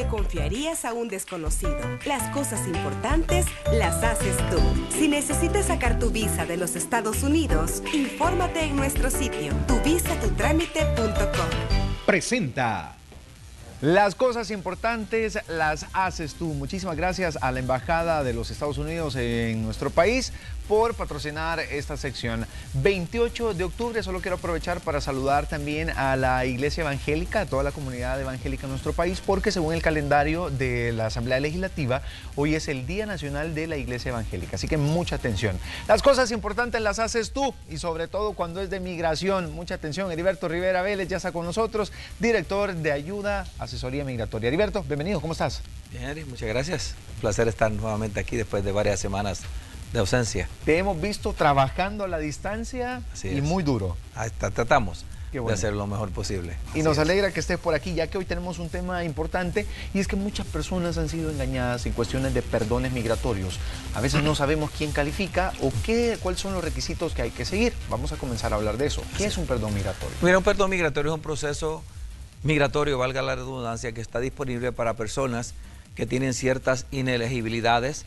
le confiarías a un desconocido. Las cosas importantes las haces tú. Si necesitas sacar tu visa de los Estados Unidos, infórmate en nuestro sitio tuvisatutramite.com. Presenta Las cosas importantes las haces tú. Muchísimas gracias a la Embajada de los Estados Unidos en nuestro país por patrocinar esta sección. 28 de octubre, solo quiero aprovechar para saludar también a la Iglesia Evangélica, a toda la comunidad evangélica en nuestro país, porque según el calendario de la Asamblea Legislativa, hoy es el Día Nacional de la Iglesia Evangélica, así que mucha atención. Las cosas importantes las haces tú, y sobre todo cuando es de migración. Mucha atención. Heriberto Rivera Vélez ya está con nosotros, director de Ayuda, Asesoría Migratoria. Heriberto, bienvenido, ¿cómo estás? Bien, Eri, muchas gracias. Un placer estar nuevamente aquí después de varias semanas de ausencia. Te hemos visto trabajando a la distancia y muy duro. Tratamos bueno de hacer lo mejor posible. Y nos alegra que estés por aquí, ya que hoy tenemos un tema importante, y es que muchas personas han sido engañadas en cuestiones de perdones migratorios. A veces no sabemos quién califica o cuáles son los requisitos que hay que seguir. Vamos a comenzar a hablar de eso. ¿Qué es un perdón migratorio? Mira, un perdón migratorio es un proceso migratorio, valga la redundancia, que está disponible para personas que tienen ciertas inelegibilidades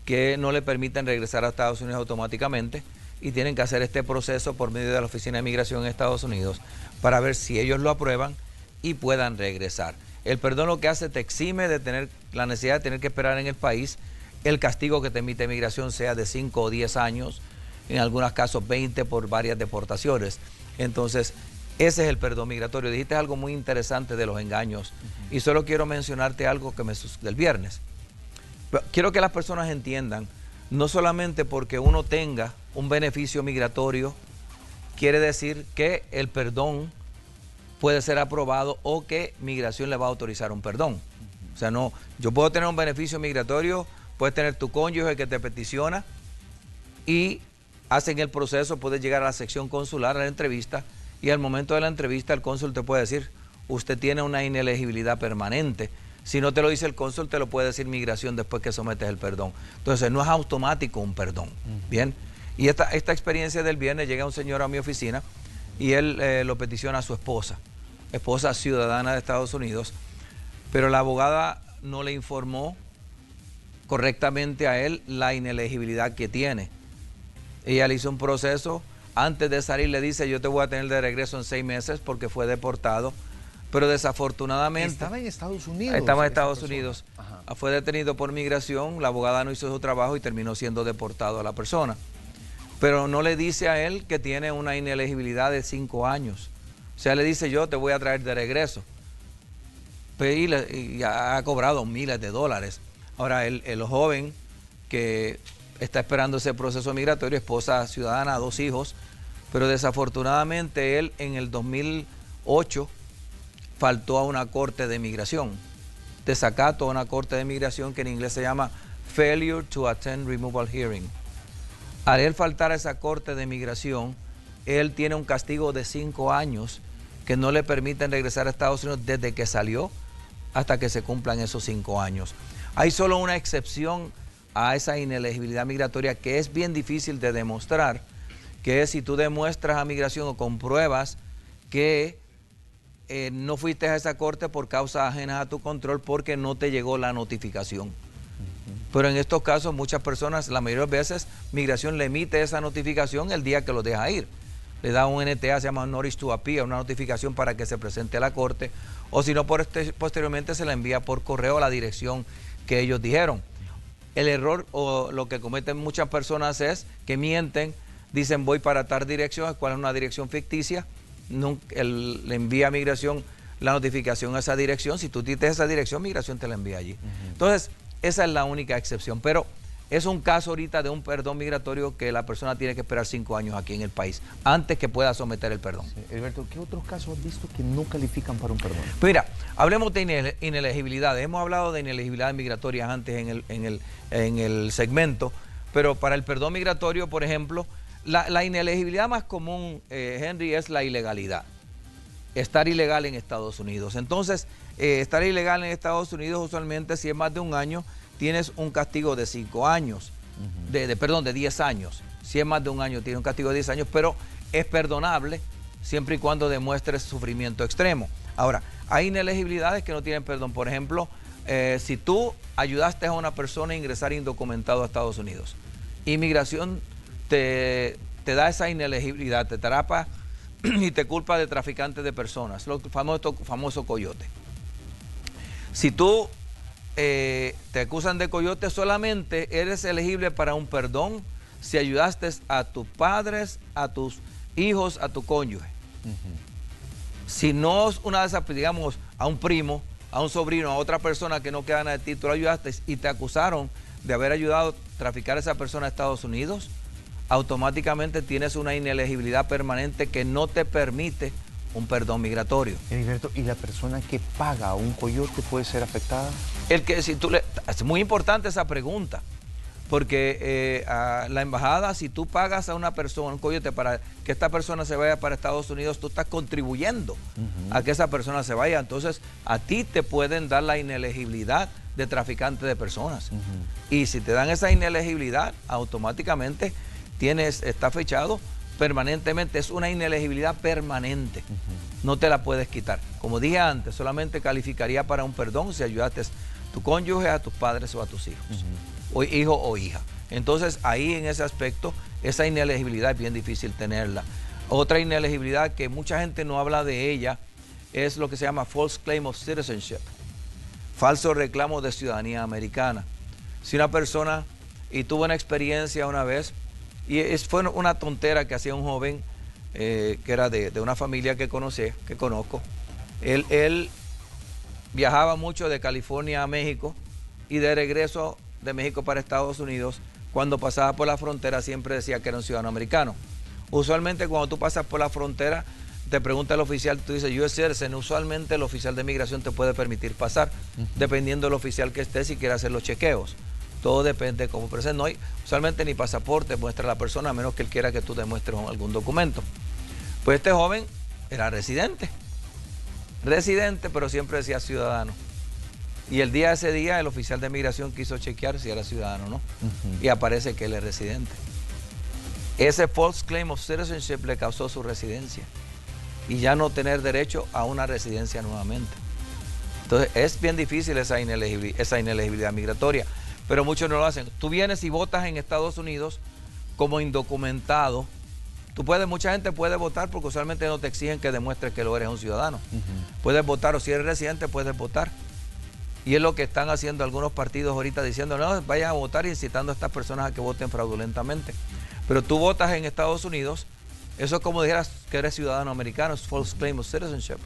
que no le permiten regresar a Estados Unidos automáticamente, y tienen que hacer este proceso por medio de la Oficina de Migración en Estados Unidos para ver si ellos lo aprueban y puedan regresar. El perdón lo que hace, te exime de tener la necesidad de tener que esperar en el país. El castigo que te emite migración sea de 5 o 10 años, en algunos casos 20 por varias deportaciones. Entonces, ese es el perdón migratorio. Dijiste algo muy interesante de los engaños, y solo quiero mencionarte algo que me sucedió el viernes. Pero quiero que las personas entiendan, no solamente porque uno tenga un beneficio migratorio, quiere decir que el perdón puede ser aprobado o que migración le va a autorizar un perdón. O sea, no, yo puedo tener un beneficio migratorio, puedes tener tu cónyuge que te peticiona y hacen el proceso, puedes llegar a la sección consular, a la entrevista, y al momento de la entrevista el cónsul te puede decir, usted tiene una inelegibilidad permanente. Si no te lo dice el cónsul, te lo puede decir migración después que sometes el perdón. Entonces, no es automático un perdón. Bien. Y esta experiencia del viernes, llega un señor a mi oficina y él lo peticiona a su esposa ciudadana de Estados Unidos, pero la abogada no le informó correctamente a él la inelegibilidad que tiene. Ella le hizo un proceso, antes de salir le dice, yo te voy a tener de regreso en 6 meses porque fue deportado. Pero desafortunadamente... Estaba en Estados Unidos. Estaba en Estados Unidos. Fue detenido por migración, la abogada no hizo su trabajo y terminó siendo deportado a la persona. Pero no le dice a él que tiene una inelegibilidad de 5 años. O sea, le dice, yo te voy a traer de regreso. Y ha cobrado miles de dólares. Ahora, el joven que está esperando ese proceso migratorio, esposa ciudadana, 2 hijos, pero desafortunadamente él en el 2008... faltó a una corte de migración, desacato a una corte de migración que en inglés se llama Failure to Attend Removal Hearing. Al él faltar a esa corte de migración, él tiene un castigo de 5 años que no le permiten regresar a Estados Unidos desde que salió hasta que se cumplan esos 5 años. Hay solo una excepción a esa inelegibilidad migratoria que es bien difícil de demostrar, que es si tú demuestras a migración o compruebas que no fuiste a esa corte por causas ajenas a tu control porque no te llegó la notificación. Pero en estos casos muchas personas, la mayoría de veces, migración le emite esa notificación el día que los deja ir. Le da un NTA, se llama Notice to Appear, una notificación para que se presente a la corte, o si no, posteriormente se la envía por correo a la dirección que ellos dijeron. El error o lo que cometen muchas personas es que mienten, dicen voy para tal dirección, cuál es una dirección ficticia. Le envía a migración la notificación a esa dirección. Si tú tienes esa dirección, migración te la envía allí. Entonces, esa es la única excepción. Pero es un caso ahorita de un perdón migratorio que la persona tiene que esperar 5 años aquí en el país antes que pueda someter el perdón. Sí. Alberto, ¿qué otros casos has visto que no califican para un perdón? Mira, hablemos de inelegibilidades. Hemos hablado de inelegibilidades migratorias antes en el segmento, pero para el perdón migratorio, por ejemplo, la inelegibilidad más común, Henry, es la ilegalidad. Estar ilegal en Estados Unidos. Entonces, estar ilegal en Estados Unidos, usualmente, si es más de un año, tienes un castigo de 5 años. De 10 años. Si es más de un año, tiene un castigo de 10 años, pero es perdonable siempre y cuando demuestres sufrimiento extremo. Ahora, Hay inelegibilidades que no tienen perdón. Por ejemplo, si tú ayudaste a una persona a ingresar indocumentado a Estados Unidos, inmigración te da esa inelegibilidad, te atrapa y te culpa de traficante de personas, lo famoso coyote. Si tú te acusan de coyote, solamente eres elegible para un perdón si ayudaste a tus padres, a tus hijos, a tu cónyuge. Si no es una de esas, digamos, a un primo, a un sobrino, a otra persona que no queda nada de ti, tú lo ayudaste y te acusaron de haber ayudado a traficar a esa persona a Estados Unidos, automáticamente tienes una inelegibilidad permanente que no te permite un perdón migratorio. Heriberto, ¿y la persona que paga a un coyote puede ser afectada? Es muy importante esa pregunta, porque a la embajada, si tú pagas a una persona, un coyote, para que esta persona se vaya para Estados Unidos, tú estás contribuyendo a que esa persona se vaya. Entonces, a ti te pueden dar la inelegibilidad de traficante de personas. Y si te dan esa inelegibilidad, automáticamente está fechado permanentemente. Es una inelegibilidad permanente. No te la puedes quitar. Como dije antes, solamente calificaría para un perdón si ayudaste a tu cónyuge, a tus padres o a tus hijos. O hijo o hija. Entonces ahí en ese aspecto, esa inelegibilidad es bien difícil tenerla. Otra inelegibilidad que mucha gente no habla de ella es lo que se llama false claim of citizenship, falso reclamo de ciudadanía americana. Si una persona, y tuvo una experiencia una vez, y fue una tontera que hacía un joven que era de una familia que conozco. Él viajaba mucho de California a México y de regreso de México para Estados Unidos. Cuando pasaba por la frontera siempre decía que era un ciudadano americano. Usualmente cuando tú pasas por la frontera te pregunta el oficial, tú dices US citizen, usualmente el oficial de migración te puede permitir pasar, dependiendo del oficial que esté, si quiere hacer los chequeos. Todo depende de cómo presente. No hay usualmente ni pasaporte muestra a la persona, a menos que él quiera que tú demuestres algún documento. Pues este joven era residente, pero siempre decía ciudadano. Y ese día el oficial de migración quiso chequear si era ciudadano o no. Y aparece que él es residente. Ese false claim of citizenship le causó su residencia y ya no tener derecho a una residencia nuevamente. Entonces es bien difícil esa inelegibilidad migratoria, pero muchos no lo hacen. Tú vienes y votas en Estados Unidos como indocumentado. Mucha gente puede votar porque usualmente no te exigen que demuestres que lo eres un ciudadano. Puedes votar, o si eres residente puedes votar. Y es lo que están haciendo algunos partidos ahorita, diciendo, no, vayan a votar, incitando a estas personas a que voten fraudulentamente. Pero tú votas en Estados Unidos, eso es como dijeras que eres ciudadano americano, es false claim of citizenship.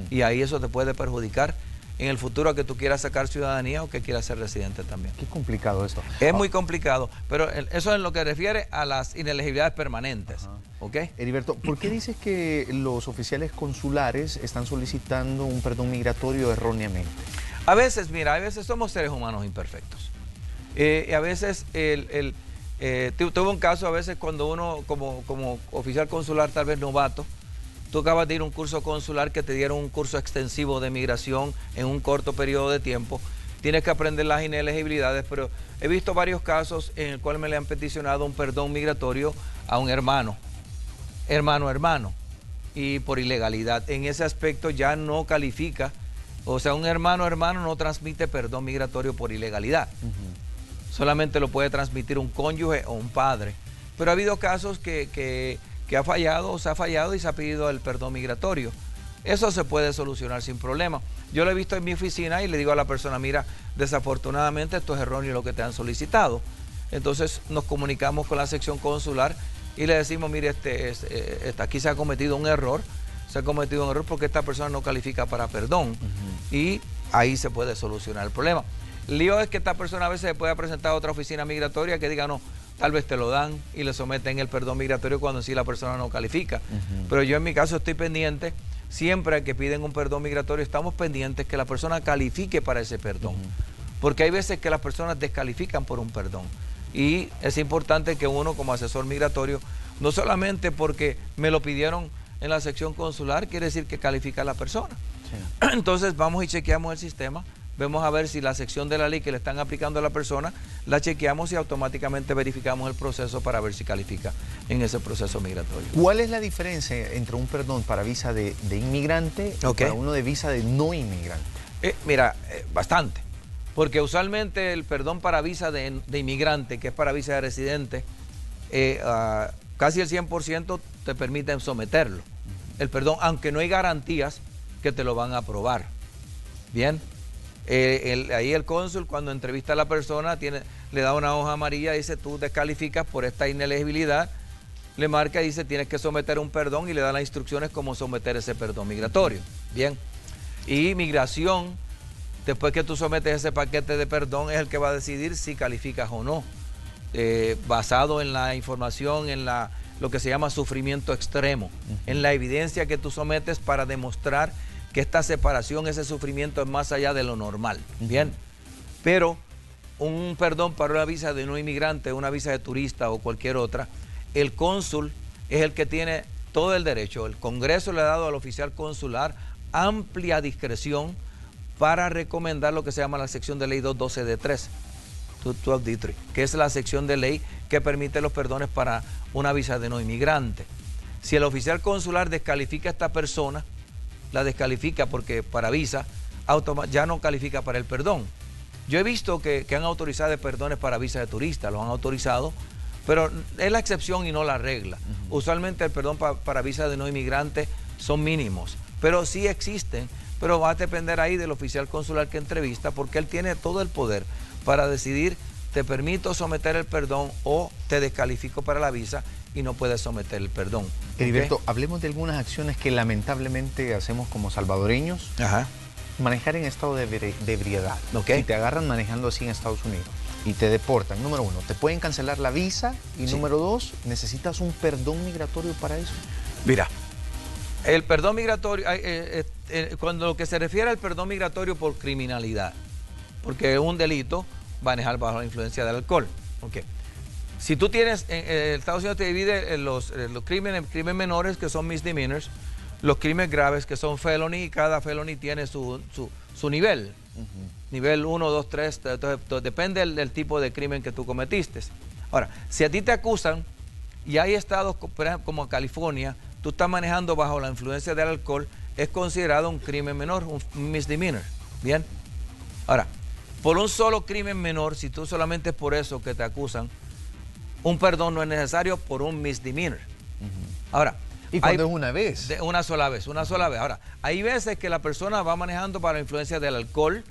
Y ahí eso te puede perjudicar en el futuro a que tú quieras sacar ciudadanía o que quieras ser residente también. Qué complicado esto. Es muy complicado, pero eso es en lo que refiere a las inelegibilidades permanentes. ¿Ok? Heriberto, ¿por qué dices que los oficiales consulares están solicitando un perdón migratorio erróneamente? A veces, mira, a veces somos seres humanos imperfectos. Y a veces, tuve un caso a veces cuando uno, como oficial consular tal vez novato, tú acabas de ir a un curso consular que te dieron un curso extensivo de migración en un corto periodo de tiempo. Tienes que aprender las inelegibilidades, pero he visto varios casos en el cual me le han peticionado un perdón migratorio a un hermano, y por ilegalidad. En ese aspecto ya no califica. O sea, un hermano no transmite perdón migratorio por ilegalidad. Solamente lo puede transmitir un cónyuge o un padre. Pero ha habido casos que ha fallado, o se ha fallado y se ha pedido el perdón migratorio. Eso se puede solucionar sin problema. Yo lo he visto en mi oficina y le digo a la persona, mira, desafortunadamente esto es erróneo lo que te han solicitado. Entonces nos comunicamos con la sección consular y le decimos, mire, aquí se ha cometido un error. Porque esta persona no califica para perdón. Y ahí se puede solucionar el problema. El lío es que esta persona a veces se puede presentar a otra oficina migratoria que diga, no, tal vez te lo dan y le someten el perdón migratorio cuando sí la persona no califica. Pero yo en mi caso estoy pendiente, siempre que piden un perdón migratorio, estamos pendientes que la persona califique para ese perdón. Porque hay veces que las personas descalifican por un perdón. Y es importante que uno como asesor migratorio, no solamente porque me lo pidieron en la sección consular, quiere decir que califica a la persona. Entonces vamos y chequeamos el sistema, vemos a ver si la sección de la ley que le están aplicando a la persona, la chequeamos y automáticamente verificamos el proceso para ver si califica en ese proceso migratorio. ¿Cuál es la diferencia entre un perdón para visa de inmigrante y para uno de visa de no inmigrante? Mira, bastante. Porque usualmente el perdón para visa de inmigrante, que es para visa de residente, casi el 100% te permiten someterlo. El perdón, aunque no hay garantías que te lo van a aprobar. Bien. Ahí el cónsul, cuando entrevista a la persona, le da una hoja amarilla, dice tú descalificas por esta inelegibilidad, le marca y dice tienes que someter un perdón y le da las instrucciones cómo someter ese perdón migratorio. Bien. Y migración, después que tú sometes ese paquete de perdón, es el que va a decidir si calificas o no, basado en la información, en lo que se llama sufrimiento extremo, en la evidencia que tú sometes para demostrar que esta separación, ese sufrimiento es más allá de lo normal. Bien, pero un perdón para una visa de no inmigrante, una visa de turista o cualquier otra, el cónsul es el que tiene todo el derecho. El Congreso le ha dado al oficial consular amplia discreción para recomendar lo que se llama la sección de ley 212D3, 212D3, que es la sección de ley que permite los perdones para una visa de no inmigrante. Si el oficial consular descalifica a esta persona, la descalifica porque para visa, ya no califica para el perdón. Yo he visto que han autorizado perdones para visa de turista, lo han autorizado, pero es la excepción y no la regla. Usualmente el perdón para visa de no inmigrante son mínimos, pero sí existen, pero va a depender ahí del oficial consular que entrevista, porque él tiene todo el poder para decidir, te permito someter el perdón o te descalifico para la visa y no puedes someter el perdón. Heriberto, hablemos de algunas acciones que lamentablemente hacemos como salvadoreños. Manejar en estado de ebriedad. Si te agarran manejando así en Estados Unidos y te deportan, número 1, te pueden cancelar la visa y número 2, ¿necesitas un perdón migratorio para eso? Mira, el perdón migratorio, cuando lo que se refiere al perdón migratorio por criminalidad, porque es un delito manejar bajo la influencia del alcohol. Si tú tienes, Estados Unidos te divide los crímenes menores, que son misdemeanors, los crímenes graves, que son felony, y cada felony tiene su nivel. Nivel 1, 2, 3, entonces, depende del tipo de crimen que tú cometiste. Ahora, si a ti te acusan, y hay estados como California, tú estás manejando bajo la influencia del alcohol, es considerado un crimen menor, un misdemeanor. Bien. Ahora, por un solo crimen menor, si tú solamente es por eso que te acusan, un perdón no es necesario por un misdemeanor. Ahora, ¿y cuando es una vez? Una sola vez. Ahora, hay veces que la persona va manejando bajo la influencia del alcohol,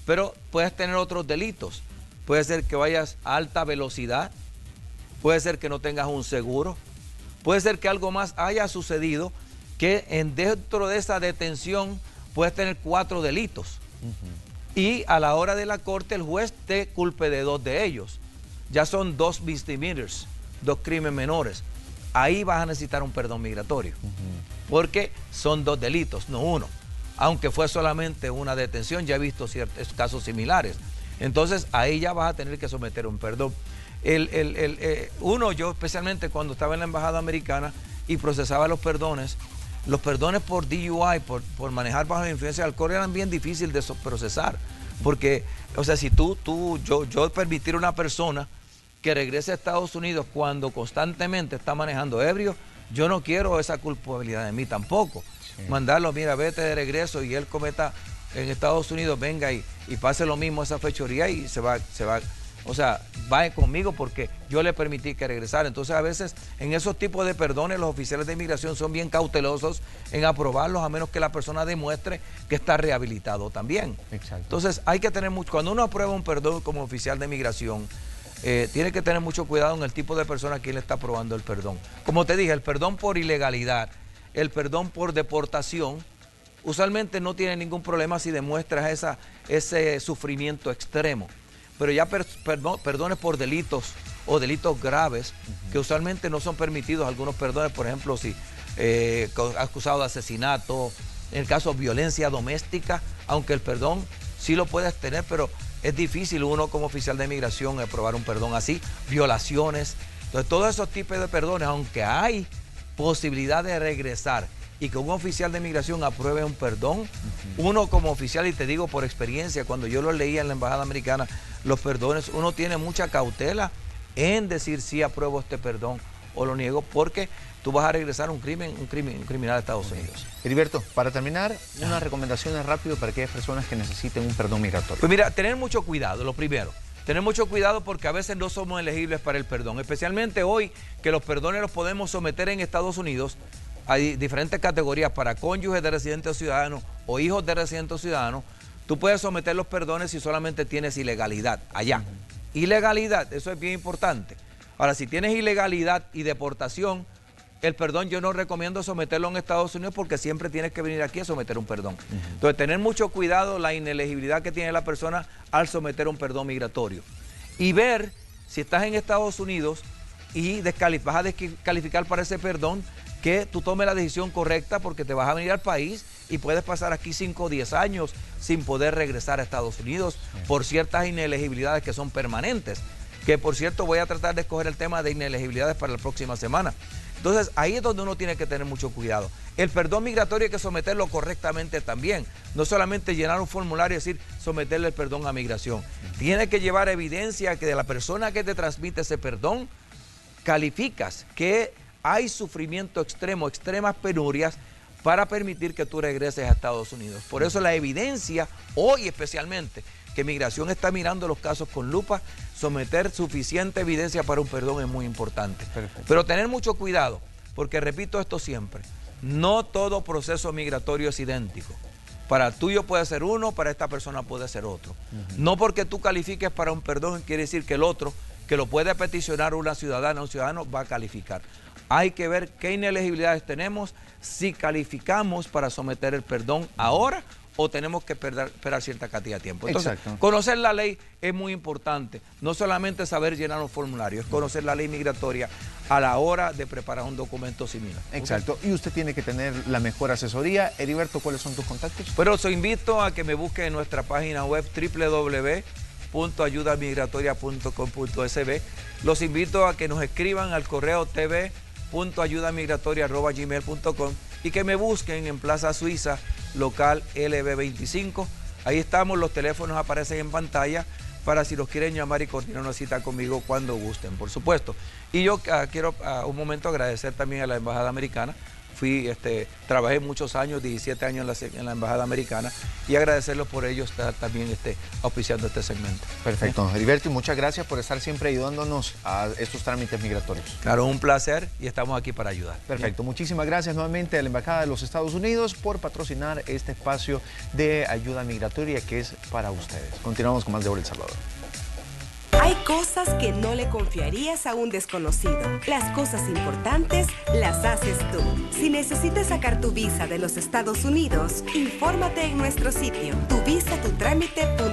pero puedes tener otros delitos. Puede ser que vayas a alta velocidad, puede ser que no tengas un seguro, puede ser que algo más haya sucedido, que dentro de esa detención puedes tener 4 delitos. Y a la hora de la corte el juez te culpe de 2 de ellos. Ya son 2 misdemeanors, 2 crímenes menores. Ahí vas a necesitar un perdón migratorio, porque son 2 delitos, no 1. Aunque fue solamente una detención, ya he visto ciertos casos similares. Entonces ahí ya vas a tener que someter un perdón. Yo especialmente cuando estaba en la embajada americana y procesaba los perdones por DUI, por manejar bajo la influencia del alcohol, eran bien difíciles de procesar. Porque, o sea, si yo permitir a una persona que regrese a Estados Unidos cuando constantemente está manejando ebrio, yo no quiero esa culpabilidad de mí tampoco. Mandarlo, mira, vete de regreso y él cometa en Estados Unidos, venga y pase lo mismo, esa fechoría y se va, o sea, va conmigo porque yo le permití que regresara. Entonces a veces en esos tipos de perdones los oficiales de inmigración son bien cautelosos en aprobarlos a menos que la persona demuestre que está rehabilitado también. Entonces hay que tener mucho, cuando uno aprueba un perdón como oficial de inmigración, tiene que tener mucho cuidado en el tipo de persona a quien le está aprobando el perdón. Como te dije, el perdón por ilegalidad, el perdón por deportación, usualmente no tiene ningún problema si demuestras ese sufrimiento extremo. Pero ya perdones por delitos o delitos graves, que usualmente no son permitidos algunos perdones, por ejemplo, si acusado de asesinato, en el caso de violencia doméstica, aunque el perdón sí lo puedes tener, pero es difícil uno como oficial de inmigración aprobar un perdón así, violaciones. Entonces todos esos tipos de perdones, aunque hay posibilidad de regresar y que un oficial de migración apruebe un perdón. Uno como oficial, y te digo por experiencia, cuando yo lo leía en la embajada americana, los perdones, uno tiene mucha cautela en decir si apruebo este perdón o lo niego, porque tú vas a regresar un criminal a Estados Unidos. Heriberto, para terminar, unas recomendaciones rápido para aquellas personas que necesiten un perdón migratorio. Pues mira, tener mucho cuidado, lo primero. Tener mucho cuidado porque a veces no somos elegibles para el perdón, especialmente hoy que los perdones los podemos someter en Estados Unidos. Hay diferentes categorías para cónyuges de residentes ciudadanos o hijos de residentes ciudadanos. Tú puedes someter los perdones si solamente tienes ilegalidad allá. Ilegalidad, eso es bien importante. Ahora, si tienes ilegalidad y deportación, el perdón yo no recomiendo someterlo en Estados Unidos porque siempre tienes que venir aquí a someter un perdón. Entonces, tener mucho cuidado la inelegibilidad que tiene la persona al someter un perdón migratorio. Y ver si estás en Estados Unidos y vas a descalificar para ese perdón, que tú tomes la decisión correcta porque te vas a venir al país y puedes pasar aquí 5 o 10 años sin poder regresar a Estados Unidos por ciertas inelegibilidades que son permanentes. Que por cierto voy a tratar de escoger el tema de inelegibilidades para la próxima semana. Entonces ahí es donde uno tiene que tener mucho cuidado. El perdón migratorio hay que someterlo correctamente también. No solamente llenar un formulario y decir someterle el perdón a migración. Tiene que llevar evidencia que de la persona que te transmite ese perdón calificas que hay sufrimiento extremo, extremas penurias para permitir que tú regreses a Estados Unidos. Por eso la evidencia, hoy especialmente, que migración está mirando los casos con lupa, someter suficiente evidencia para un perdón es muy importante. Perfecto. Pero tener mucho cuidado, porque repito esto siempre, no todo proceso migratorio es idéntico. Para el tuyo puede ser uno, para esta persona puede ser otro. No porque tú califiques para un perdón quiere decir que el otro, que lo puede peticionar una ciudadana o un ciudadano, va a calificar. Hay que ver qué inelegibilidades tenemos, si calificamos para someter el perdón ahora o tenemos que esperar cierta cantidad de tiempo. Entonces, conocer la ley es muy importante. No solamente saber llenar un formulario, es conocer la ley migratoria a la hora de preparar un documento similar. Exacto. Y usted tiene que tener la mejor asesoría. Heriberto, ¿cuáles son tus contactos? Pero os invito a que me busquen en nuestra página web www.ayudamigratoria.com.sb. Los invito a que nos escriban al correo tv.ayudamigratoria@gmail.com y que me busquen en Plaza Suiza, local LB25. Ahí estamos, los teléfonos aparecen en pantalla para si los quieren llamar y coordinar una cita conmigo cuando gusten, por supuesto. Y yo quiero un momento agradecer también a la Embajada Americana. Trabajé muchos años, 17 años en la Embajada Americana, y agradecerlos por ellos estar también auspiciando este segmento. Perfecto, Heriberto, y muchas gracias por estar siempre ayudándonos a estos trámites migratorios. Claro, un placer y estamos aquí para ayudar. Perfecto, muchísimas gracias nuevamente a la Embajada de los Estados Unidos por patrocinar este espacio de ayuda migratoria que es para ustedes. Continuamos con más de Hola El Salvador. Hay cosas que no le confiarías a un desconocido. Las cosas importantes las haces tú. Si necesitas sacar tu visa de los Estados Unidos, infórmate en nuestro sitio tuvisatutramite.com.